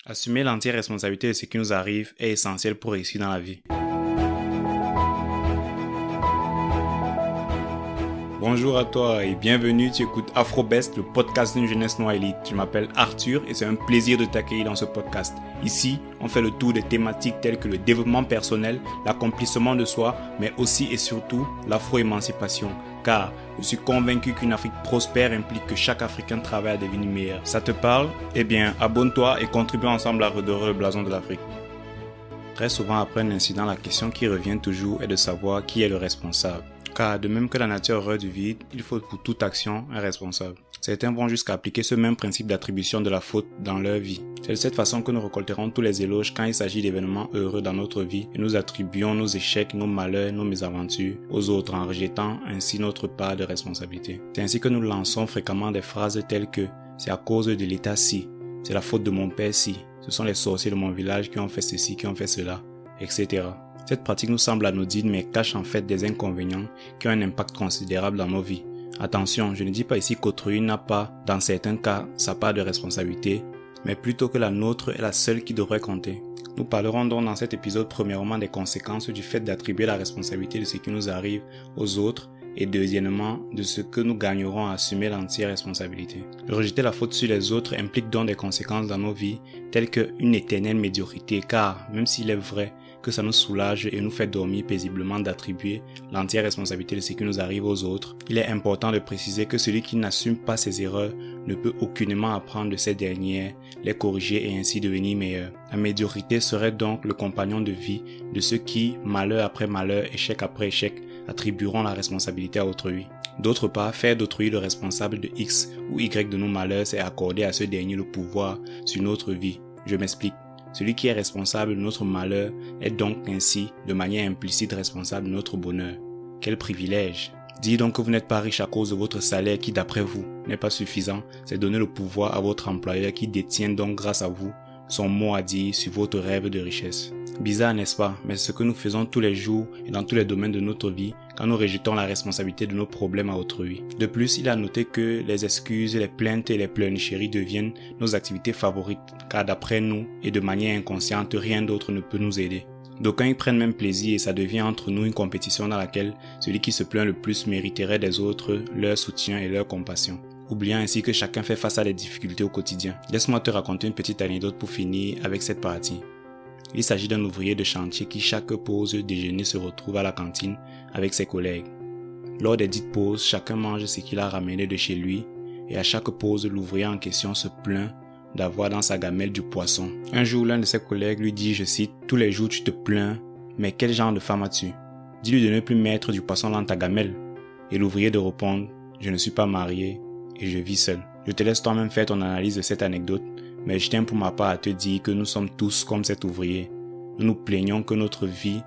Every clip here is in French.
Assumer l'entière responsabilité de ce qui nous arrive est essentiel pour réussir dans la vie. Bonjour à toi et bienvenue, tu écoutes AfroBest, le podcast d'une jeunesse noire élite. Je m'appelle Arthur et c'est un plaisir de t'accueillir dans ce podcast. Ici, on fait le tour des thématiques telles que le développement personnel, l'accomplissement de soi, mais aussi et surtout l'afro-émancipation. Car je suis convaincu qu'une Afrique prospère implique que chaque Africain travaille à devenir meilleur. Ça te parle? Eh bien, abonne-toi et contribue ensemble à redorer le blason de l'Afrique. Très souvent après un incident, la question qui revient toujours est de savoir qui est le responsable. Car de même que la nature horreur du vide, il faut pour toute action un responsable. Certains vont jusqu'à appliquer ce même principe d'attribution de la faute dans leur vie. C'est de cette façon que nous récolterons tous les éloges quand il s'agit d'événements heureux dans notre vie et nous attribuons nos échecs, nos malheurs, nos mésaventures aux autres en rejetant ainsi notre part de responsabilité. C'est ainsi que nous lançons fréquemment des phrases telles que « c'est à cause de l'état si »,« c'est la faute de mon père si »,« ce sont les sorciers de mon village qui ont fait ceci, qui ont fait cela », etc. Cette pratique nous semble anodine mais cache en fait des inconvénients qui ont un impact considérable dans nos vies. Attention, je ne dis pas ici qu'autrui n'a pas, dans certains cas, sa part de responsabilité, mais plutôt que la nôtre est la seule qui devrait compter. Nous parlerons donc dans cet épisode premièrement des conséquences du fait d'attribuer la responsabilité de ce qui nous arrive aux autres et deuxièmement de ce que nous gagnerons à assumer l'entière responsabilité. Rejeter la faute sur les autres implique donc des conséquences dans nos vies telles qu'une éternelle médiocrité car même s'il est vrai que ça nous soulage et nous fait dormir paisiblement d'attribuer l'entière responsabilité de ce qui nous arrive aux autres, il est important de préciser que celui qui n'assume pas ses erreurs ne peut aucunement apprendre de ces dernières, les corriger et ainsi devenir meilleur. La médiocrité serait donc le compagnon de vie de ceux qui, malheur après malheur, échec après échec, attribueront la responsabilité à autrui. D'autre part, faire d'autrui le responsable de X ou Y de nos malheurs, c'est accorder à ce dernier le pouvoir sur notre vie. Je m'explique. Celui qui est responsable de notre malheur est donc ainsi, de manière implicite, responsable de notre bonheur. Quel privilège! Dire donc que vous n'êtes pas riche à cause de votre salaire qui, d'après vous, n'est pas suffisant, c'est donner le pouvoir à votre employeur qui détient donc grâce à vous son mot à dire sur votre rêve de richesse. Bizarre, n'est-ce pas? Mais c'est ce que nous faisons tous les jours et dans tous les domaines de notre vie quand nous rejetons la responsabilité de nos problèmes à autrui. De plus, il a noté que les excuses, les plaintes et les pleurnicheries deviennent nos activités favorites car d'après nous et de manière inconsciente, rien d'autre ne peut nous aider. D'aucuns y prennent même plaisir et ça devient entre nous une compétition dans laquelle celui qui se plaint le plus mériterait des autres leur soutien et leur compassion. Oubliant ainsi que chacun fait face à des difficultés au quotidien. Laisse-moi te raconter une petite anecdote pour finir avec cette partie. Il s'agit d'un ouvrier de chantier qui chaque pause déjeuner se retrouve à la cantine avec ses collègues. Lors des dites pauses, chacun mange ce qu'il a ramené de chez lui et à chaque pause, l'ouvrier en question se plaint d'avoir dans sa gamelle du poisson. Un jour, l'un de ses collègues lui dit, je cite, « Tous les jours tu te plains, mais quel genre de femme as-tu? Dis-lui de ne plus mettre du poisson dans ta gamelle. » Et l'ouvrier de répondre, « Je ne suis pas marié et je vis seul. » Je te laisse toi-même faire ton analyse de cette anecdote, mais je tiens pour ma part à te dire que nous sommes tous comme cet ouvrier. Nous nous plaignons que notre vie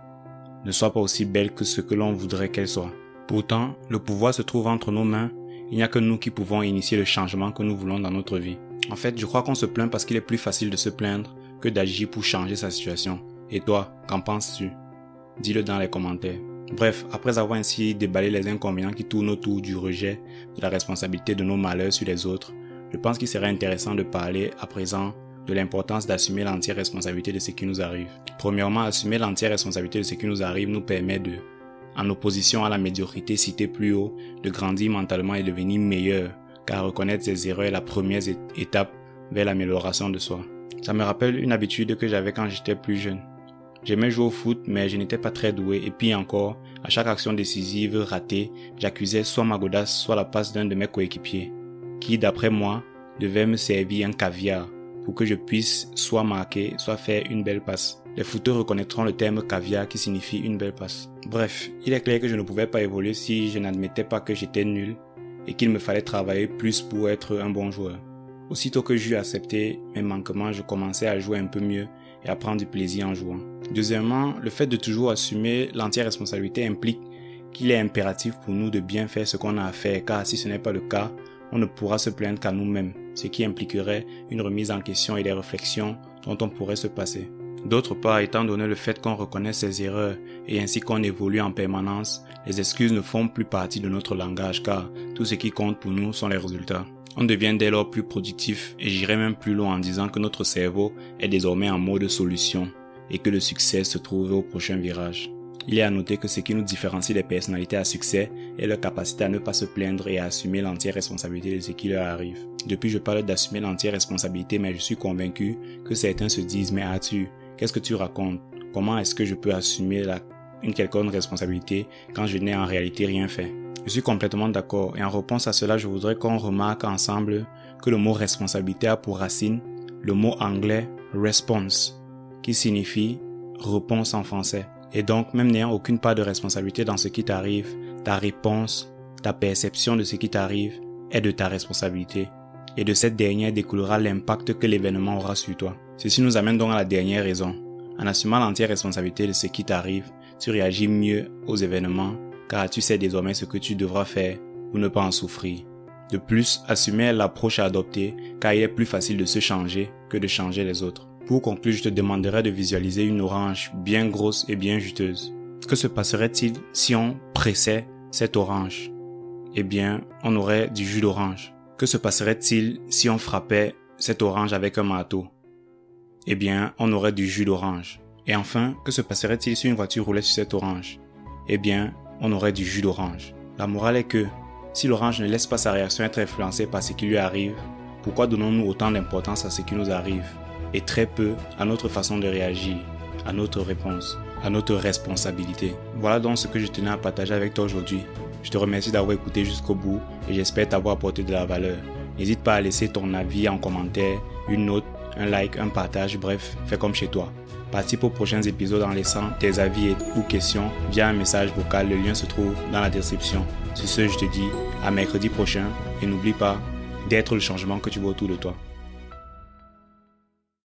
ne soit pas aussi belle que ce que l'on voudrait qu'elle soit. Pourtant, le pouvoir se trouve entre nos mains. Il n'y a que nous qui pouvons initier le changement que nous voulons dans notre vie. En fait, je crois qu'on se plaint parce qu'il est plus facile de se plaindre que d'agir pour changer sa situation. Et toi, qu'en penses-tu? Dis-le dans les commentaires. Bref, après avoir ainsi déballé les inconvénients qui tournent autour du rejet de la responsabilité de nos malheurs sur les autres, je pense qu'il serait intéressant de parler à présent de l'importance d'assumer l'entière responsabilité de ce qui nous arrive. Premièrement, assumer l'entière responsabilité de ce qui nous arrive nous permet de, en opposition à la médiocrité citée plus haut, de grandir mentalement et devenir meilleur, car reconnaître ses erreurs est la première étape vers l'amélioration de soi. Ça me rappelle une habitude que j'avais quand j'étais plus jeune. J'aimais jouer au foot, mais je n'étais pas très doué et puis encore, à chaque action décisive ratée, j'accusais soit ma godasse, soit la passe d'un de mes coéquipiers, qui, d'après moi, devait me servir un caviar pour que je puisse soit marquer, soit faire une belle passe. Les footeurs reconnaîtront le terme caviar qui signifie une belle passe. Bref, il est clair que je ne pouvais pas évoluer si je n'admettais pas que j'étais nul et qu'il me fallait travailler plus pour être un bon joueur. Aussitôt que j'eus accepté mes manquements, je commençais à jouer un peu mieux et à prendre du plaisir en jouant. Deuxièmement, le fait de toujours assumer l'entière responsabilité implique qu'il est impératif pour nous de bien faire ce qu'on a à faire, car si ce n'est pas le cas, on ne pourra se plaindre qu'à nous-mêmes, ce qui impliquerait une remise en question et des réflexions dont on pourrait se passer. D'autre part, étant donné le fait qu'on reconnaît ses erreurs et ainsi qu'on évolue en permanence, les excuses ne font plus partie de notre langage car tout ce qui compte pour nous sont les résultats. On devient dès lors plus productif et j'irai même plus loin en disant que notre cerveau est désormais en mode solution et que le succès se trouve au prochain virage. Il est à noter que ce qui nous différencie des personnalités à succès est leur capacité à ne pas se plaindre et à assumer l'entière responsabilité de ce qui leur arrive. Depuis, je parle d'assumer l'entière responsabilité, mais je suis convaincu que certains se disent « Mais Arthur, qu'est-ce que tu racontes? Comment est-ce que je peux assumer une quelconque responsabilité quand je n'ai en réalité rien fait ?» Je suis complètement d'accord et en réponse à cela, je voudrais qu'on remarque ensemble que le mot responsabilité a pour racine le mot anglais response, qui signifie réponse en français. Et donc, même n'ayant aucune part de responsabilité dans ce qui t'arrive, ta réponse, ta perception de ce qui t'arrive est de ta responsabilité. Et de cette dernière découlera l'impact que l'événement aura sur toi. Ceci nous amène donc à la dernière raison. En assumant l'entière responsabilité de ce qui t'arrive, tu réagis mieux aux événements car tu sais désormais ce que tu devras faire pour ne pas en souffrir. De plus, assumer est l'approche à adopter car il est plus facile de se changer que de changer les autres. Pour conclure, je te demanderai de visualiser une orange bien grosse et bien juteuse. Que se passerait-il si on pressait cette orange? Eh bien, on aurait du jus d'orange. Que se passerait-il si on frappait cette orange avec un marteau? Eh bien, on aurait du jus d'orange. Et enfin, que se passerait-il si une voiture roulait sur cette orange? Eh bien, on aurait du jus d'orange. La morale est que, si l'orange ne laisse pas sa réaction être influencée par ce qui lui arrive, pourquoi donnons-nous autant d'importance à ce qui nous arrive et très peu à notre façon de réagir, à notre réponse, à notre responsabilité? Voilà donc ce que je tenais à partager avec toi aujourd'hui. Je te remercie d'avoir écouté jusqu'au bout et j'espère t'avoir apporté de la valeur. N'hésite pas à laisser ton avis en commentaire, une note, un like, un partage, bref, fais comme chez toi. Participe aux prochains épisodes en laissant tes avis ou questions via un message vocal. Le lien se trouve dans la description. Sur ce, je te dis à mercredi prochain et n'oublie pas d'être le changement que tu vois autour de toi.